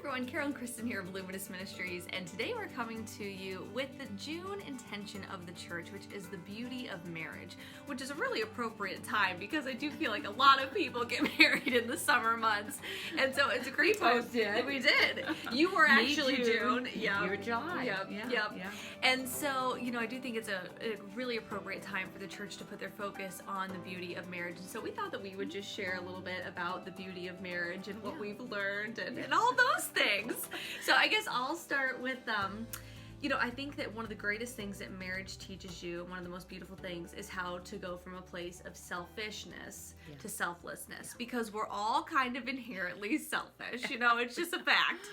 everyone, Carol and Kristen here of Luminous Ministries, and today we're coming to you with the June intention of the church, which is the beauty of marriage, which is a really appropriate time because I do feel like a lot of people get married in the summer months, and so it's a great time. We did. You were actually June. Yeah. You're July. Yep. Yeah. Yep. Yeah. And so, I do think it's a really appropriate time for the church to put their focus on the beauty of marriage, and so we thought that we would just share a little bit about the beauty of marriage and what we've learned and all those things. So I guess I'll start with I think that one of the greatest things that marriage teaches you, one of the most beautiful things, is how to go from a place of selfishness to selflessness, because we're all kind of inherently selfish, it's just a fact.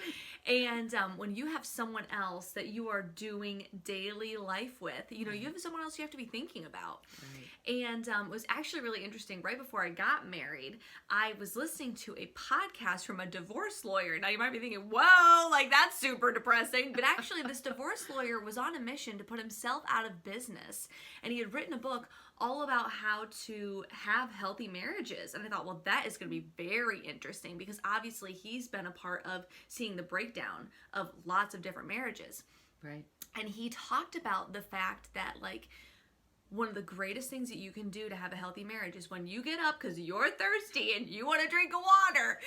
And when you have someone else that you are doing daily life with, you have someone else you have to be thinking about. Right. And it was actually really interesting. Right before I got married, I was listening to a podcast from a divorce lawyer. Now you might be thinking, whoa, like that's super depressing. But actually this divorce lawyer was on a mission to put himself out of business. And he had written a book all about how to have healthy marriages. And I thought, well, that is going to be very interesting because obviously he's been a part of seeing the breakdown of lots of different marriages. Right. And he talked about the fact that, one of the greatest things that you can do to have a healthy marriage is when you get up because you're thirsty and you want to drink a water,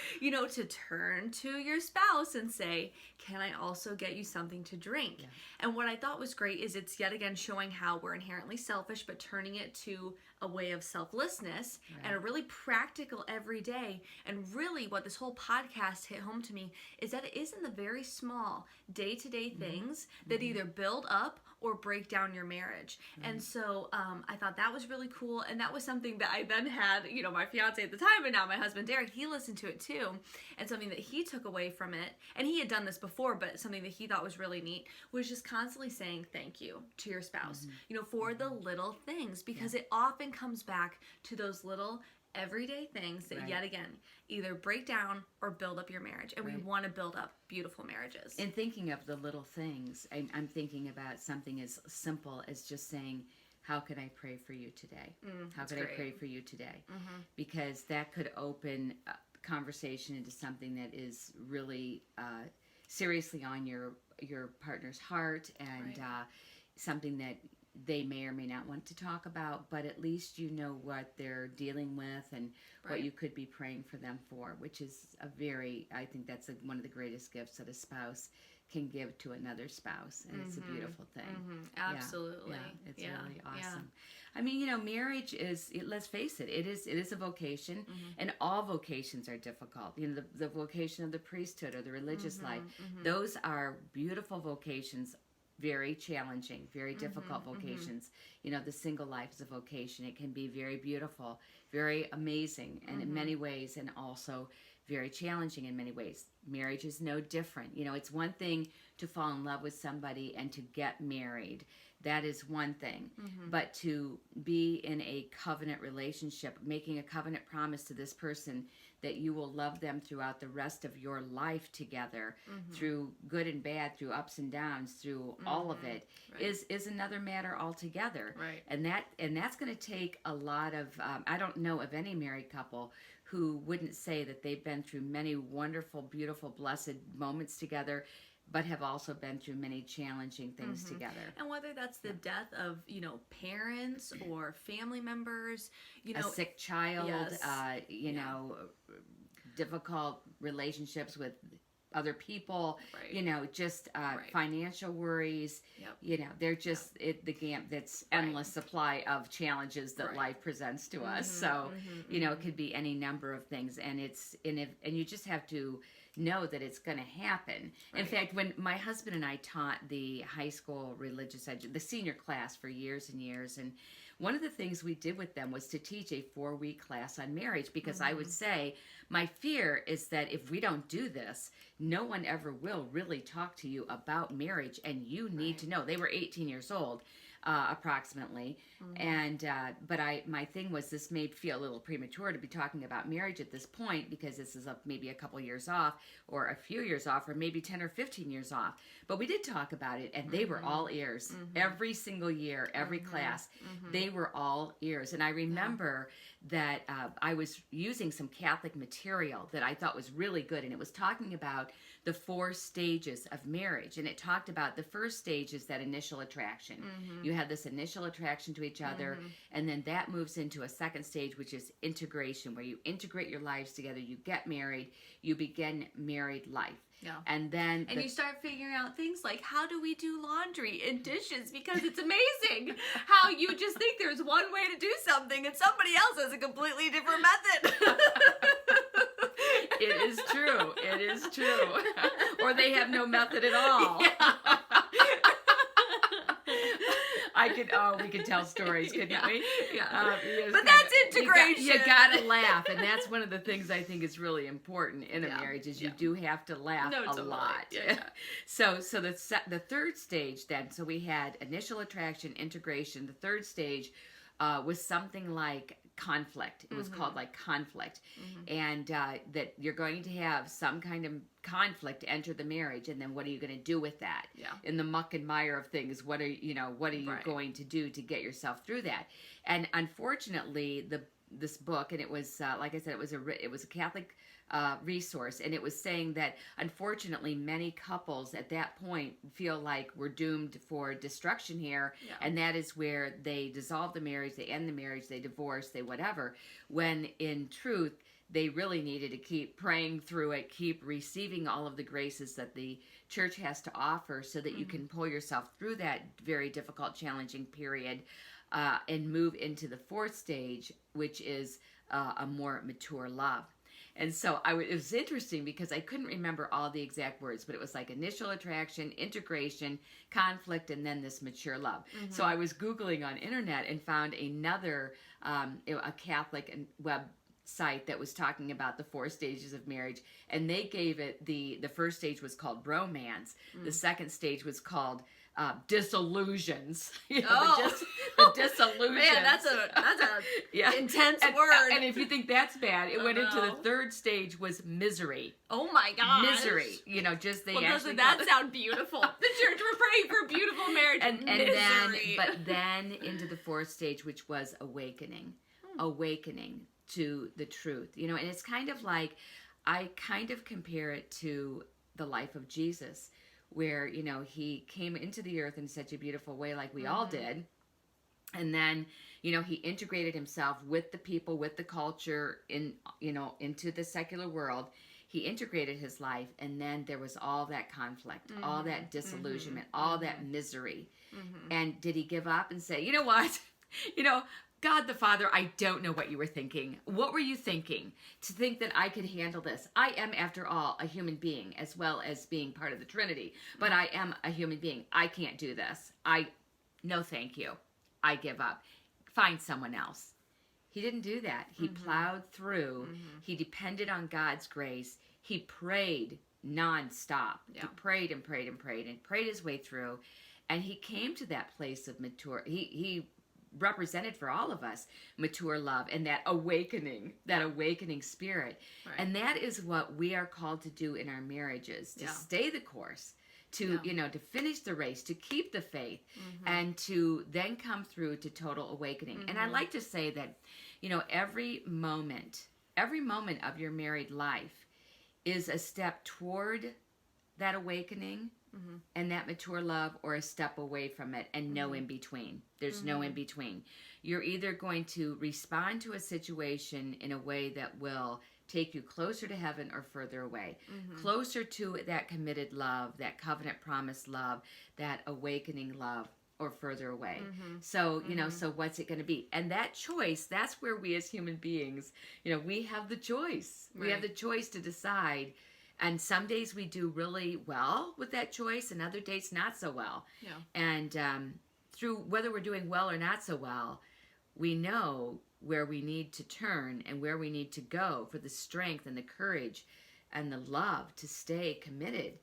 to turn to your spouse and say, can I also get you something to drink? Yeah. And what I thought was great is it's yet again showing how we're inherently selfish, but turning it to a way of selflessness and a really practical everyday. And really what this whole podcast hit home to me is that it is in the very small day-to-day things that either build up or break down your marriage. And so I thought that was really cool. And that was something that I then had, my fiance at the time, and now my husband Derek, he listened to it too. And something that he took away from it, and he had done this before, but something that he thought was really neat, was just constantly saying thank you to your spouse, for the little things, because it often comes back to those little everyday things that yet again either break down or build up your marriage, and we want to build up beautiful marriages. And thinking of the little things, I'm thinking about something as simple as just saying, how can I pray for you today? How can I pray for you today? Because that could open conversation into something that is really seriously on your partner's heart, and something that they may or may not want to talk about, but at least you know what they're dealing with and what you could be praying for them for, which is I think that's one of the greatest gifts that a spouse can give to another spouse, and it's a beautiful thing. Absolutely. Yeah, it's really awesome. I mean, marriage is, let's face it, it is a vocation, and all vocations are difficult. The vocation of the priesthood or the religious life, those are beautiful vocations, very challenging, very difficult vocations. The single life is a vocation. It can be very beautiful, very amazing, and in many ways, and also very challenging in many ways. Marriage is no different. It's one thing to fall in love with somebody and to get married. That is one thing. But to be in a covenant relationship, making a covenant promise to this person that you will love them throughout the rest of your life together, through good and bad, through ups and downs, through all of it, is another matter altogether. Right. And that's going to take a lot of, I don't know of any married couple who wouldn't say that they've been through many wonderful, beautiful, blessed moments together, but have also been through many challenging things together. And whether that's the death of, parents or family members, a sick child, difficult relationships with other people, just financial worries, they're just that's endless supply of challenges that life presents to us. So, it could be any number of things, and you just have to know that it's going to happen. In fact, when my husband and I taught the high school the senior class for years and years, and one of the things we did with them was to teach a 4-week class on marriage, because I would say, my fear is that if we don't do this, no one ever will really talk to you about marriage, and you need to know. They were 18 years old. Approximately, and but my thing was, this may feel a little premature to be talking about marriage at this point, because this is maybe a couple years off, or a few years off, or maybe 10 or 15 years off. But we did talk about it, and they were all ears. Every single year, every class, they were all ears. And I remember that I was using some Catholic material that I thought was really good, and it was talking about the 4 stages of marriage. And it talked about the first stage is that initial attraction. You have this initial attraction to each other, and then that moves into a second stage, which is integration, where you integrate your lives together, you get married, you begin married life. Yeah. And then you start figuring out things like, how do we do laundry and dishes? Because it's amazing how you just think there's one way to do something and somebody else has a completely different method. It is true. It is true. Or they have no method at all. Yeah. We could tell stories, couldn't we? Yeah. But that's integration. You gotta laugh, and that's one of the things I think is really important in a marriage is you do have to laugh a lot. Yeah. So the third stage then, so we had initial attraction, integration. The third stage was something like conflict. It was called like conflict, and that you're going to have some kind of conflict enter the marriage, and then what are you going to do with that? Yeah. In the muck and mire of things, what are you going to do to get yourself through that? And unfortunately, this book, and it was like I said, it was a Catholic resource, and it was saying that unfortunately many couples at that point feel like we're doomed for destruction here, and that is where they dissolve the marriage, they end the marriage, they divorce, they whatever, when in truth they really needed to keep praying through it, keep receiving all of the graces that the church has to offer so that you can pull yourself through that very difficult, challenging period and move into the fourth stage, which is a more mature love. And so it was interesting because I couldn't remember all the exact words, but it was like initial attraction, integration, conflict, and then this mature love. So I was Googling on internet and found another, a Catholic website that was talking about the 4 stages of marriage. And they gave it, the first stage was called bromance. The second stage was called disillusions. The disillusions. Man, that's a intense word. And if you think that's bad, it went into the third stage was misery. Oh my gosh. Misery. Doesn't that sound beautiful? The church, we're praying for beautiful marriage and misery. Then into the fourth stage, which was awakening. Awakening to the truth. And it's kind of like, I kind of compare it to the life of Jesus, where, he came into the earth in such a beautiful way like we all did. And then, he integrated himself with the people, with the culture, into the secular world. He integrated his life, and then there was all that conflict, all that disillusionment, all that misery. And did he give up and say, you know what? God the Father, I don't know what you were thinking. What were you thinking to think that I could handle this? I am, after all, a human being as well as being part of the Trinity. But I am a human being. I can't do this. No thank you. I give up. Find someone else. He didn't do that. He plowed through. He depended on God's grace. He prayed nonstop. Yeah. He prayed and prayed and prayed and prayed his way through. And he came to that place of mature. He represented for all of us mature love and that awakening spirit. Right. And that is what we are called to do in our marriages, to stay the course, to to finish the race, to keep the faith, and to then come through to total awakening. And I like to say that every moment of your married life is a step toward that awakening and that mature love, or a step away from it, and no in between. There's no in between. You're either going to respond to a situation in a way that will take you closer to heaven or further away, closer to that committed love, that covenant promise love, that awakening love, or further away. So, so what's it going to be? And that choice, that's where we as human beings, we have the choice. Right. We have the choice to decide. And some days we do really well with that choice, and other days not so well. Yeah. And through whether we're doing well or not so well, we know where we need to turn and where we need to go for the strength and the courage and the love to stay committed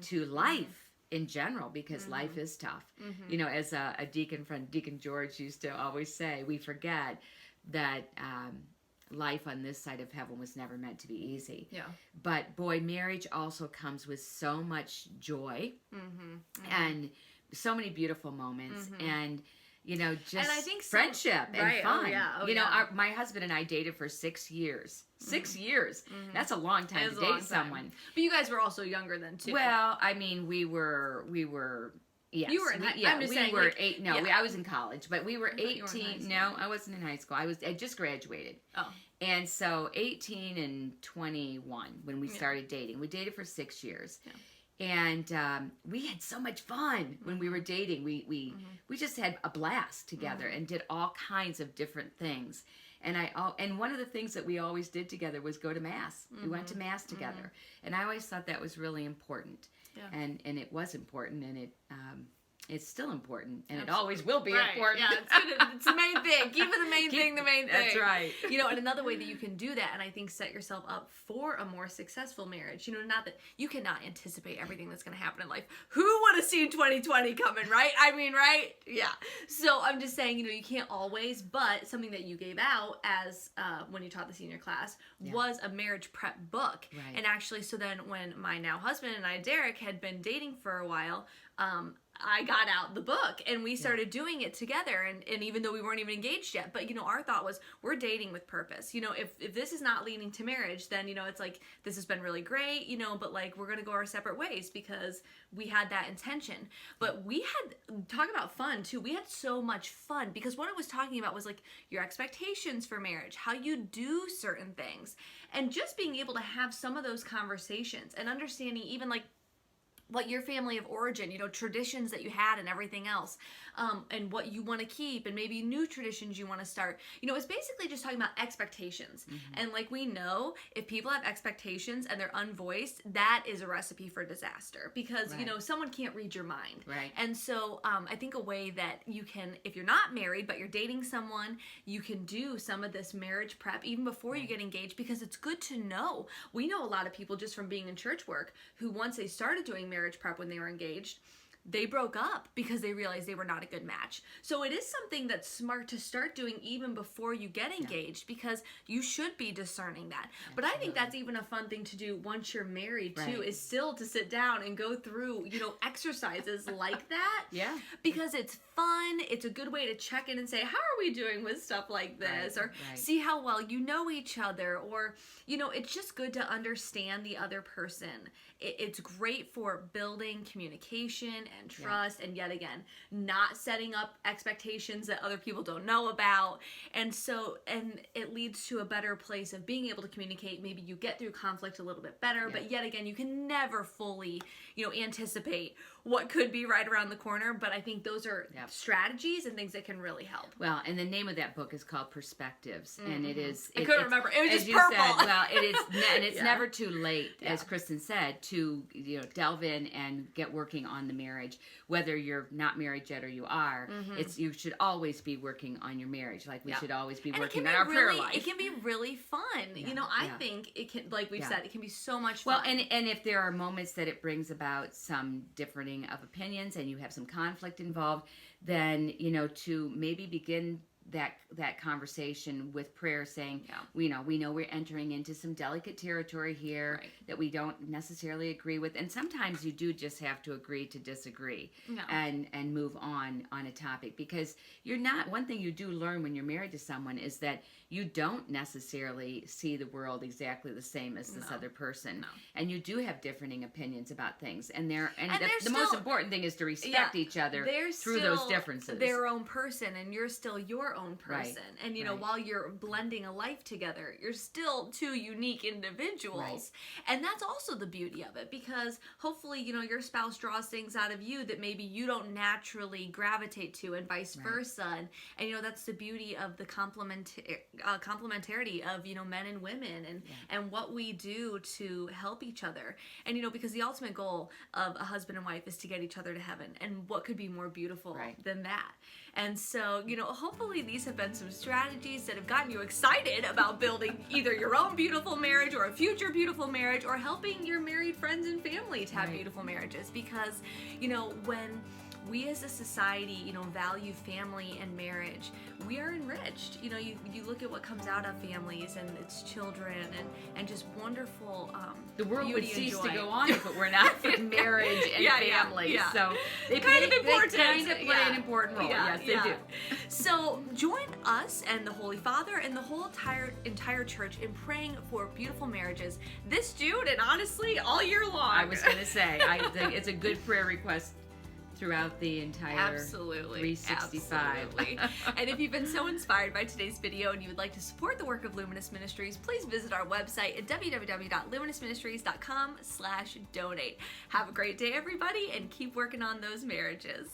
to life in general, because life is tough. As a deacon friend, Deacon George, used to always say, we forget that life on this side of heaven was never meant to be easy. Yeah. But boy, marriage also comes with so much joy and so many beautiful moments. And you know, just and I think friendship and right, fun. Oh, yeah. Oh, you know, yeah. my husband and I dated for 6 years. 6 years. Mm-hmm. That's a long time to date someone. But you guys were also younger then too. Well, I mean, we were. Yes. You were in I'm just saying, like, 8. No, I was in college, but we were 18. No, I wasn't in high school. I just graduated. Oh. And so 18 and 21 when we started dating. We dated for 6 years. Yeah. And we had so much fun when we were dating. We just had a blast together and did all kinds of different things. And one of the things that we always did together was go to Mass. We went to Mass together. And I always thought that was really important. Yeah. And it was important, and it's still important, and it always will be important. Yeah, it's the main thing. Keep it the main thing, the main thing. That's right. You know, and another way that you can do that, and I think set yourself up for a more successful marriage, you know, not that you cannot anticipate everything that's going to happen in life. Who would have seen 2020 coming, right? I mean, right? Yeah. So I'm just saying, you know, you can't always, but something that you gave out as when you taught the senior class was a marriage prep book. Right. And actually, so then when my now husband and I, Derek, had been dating for a while, I got out the book and we started doing it together, and even though we weren't even engaged yet, but you know, our thought was, we're dating with purpose. You know, if this is not leading to marriage, then, you know, it's like, this has been really great, you know, but like, we're gonna go our separate ways because we had that intention. But we had, talk about fun too, we had so much fun because what it was talking about was like your expectations for marriage, how you do certain things, and just being able to have some of those conversations and understanding even like what your family of origin, you know, traditions that you had and everything else, and what you want to keep, and maybe new traditions you want to start. You know, it's basically just talking about expectations. And like we know, if people have expectations and they're unvoiced, that is a recipe for disaster because, you know, someone can't read your mind. Right. And so I think a way that you can, if you're not married, but you're dating someone, you can do some of this marriage prep even before you get engaged, because it's good to know. We know a lot of people just from being in church work who, once they started doing marriage prep when they were engaged, they broke up because they realized they were not a good match. So it is something that's smart to start doing even before you get engaged, because you should be discerning that. Absolutely. But I think that's even a fun thing to do once you're married too, is still to sit down and go through, you know, exercises like that. Yeah. Because it's fun. It's a good way to check in and say, how are we doing with stuff like this? Or see how well you know each other. Or, you know, it's just good to understand the other person. It's great for building communication and trust, and yet again, not setting up expectations that other people don't know about. And so, and it leads to a better place of being able to communicate. Maybe you get through conflict a little bit better, but yet again, you can never fully, you know, anticipate what could be right around the corner. But I think those are strategies and things that can really help. Well, and the name of that book is called Perspectives, and it is. I couldn't remember. It was as just you purple. Said, well, it is, and it's never too late, as Kristen said, to, you know, delve in and get working on the marriage. Whether you're not married yet or you are, it's, you should always be working on your marriage. Like we should always be working on our prayer life. It can be really fun. You know, I think it can, like we've said, it can be so much fun. Well, and if there are moments that it brings about some differing of opinions and you have some conflict involved, then, you know, to maybe begin that conversation with prayer, saying, we know we're entering into some delicate territory here that we don't necessarily agree with, and sometimes you do just have to agree to disagree and move on a topic, because you're not, one thing you do learn when you're married to someone is that you don't necessarily see the world exactly the same as this other person, and you do have differing opinions about things, and the most important thing is to respect each other through those differences. Their own person, and you're still your own person, and you know, while you're blending a life together, you're still two unique individuals, and that's also the beauty of it, because hopefully, you know, your spouse draws things out of you that maybe you don't naturally gravitate to, and vice versa, and you know, that's the beauty of the complementarity of, you know, men and women, and what we do to help each other. And you know, because the ultimate goal of a husband and wife is to get each other to heaven, and what could be more beautiful than that? And so, you know, hopefully these have been some strategies that have gotten you excited about building either your own beautiful marriage or a future beautiful marriage, or helping your married friends and family to have beautiful marriages. Because, you know, when we as a society, value family and marriage, we are enriched. You look at what comes out of families and its children and just wonderful the world would beauty cease and joy. to go on if it were not for marriage and family. Yeah. So they kind of play an important role. Yeah, yes, they do. So join us and the Holy Father and the whole entire church in praying for beautiful marriages this June and honestly all year long. I was going to say, I think it's a good prayer request throughout the entire 365. Absolutely. And if you've been so inspired by today's video and you would like to support the work of Luminous Ministries, please visit our website at www.luminousministries.com/donate. Have a great day, everybody, and keep working on those marriages.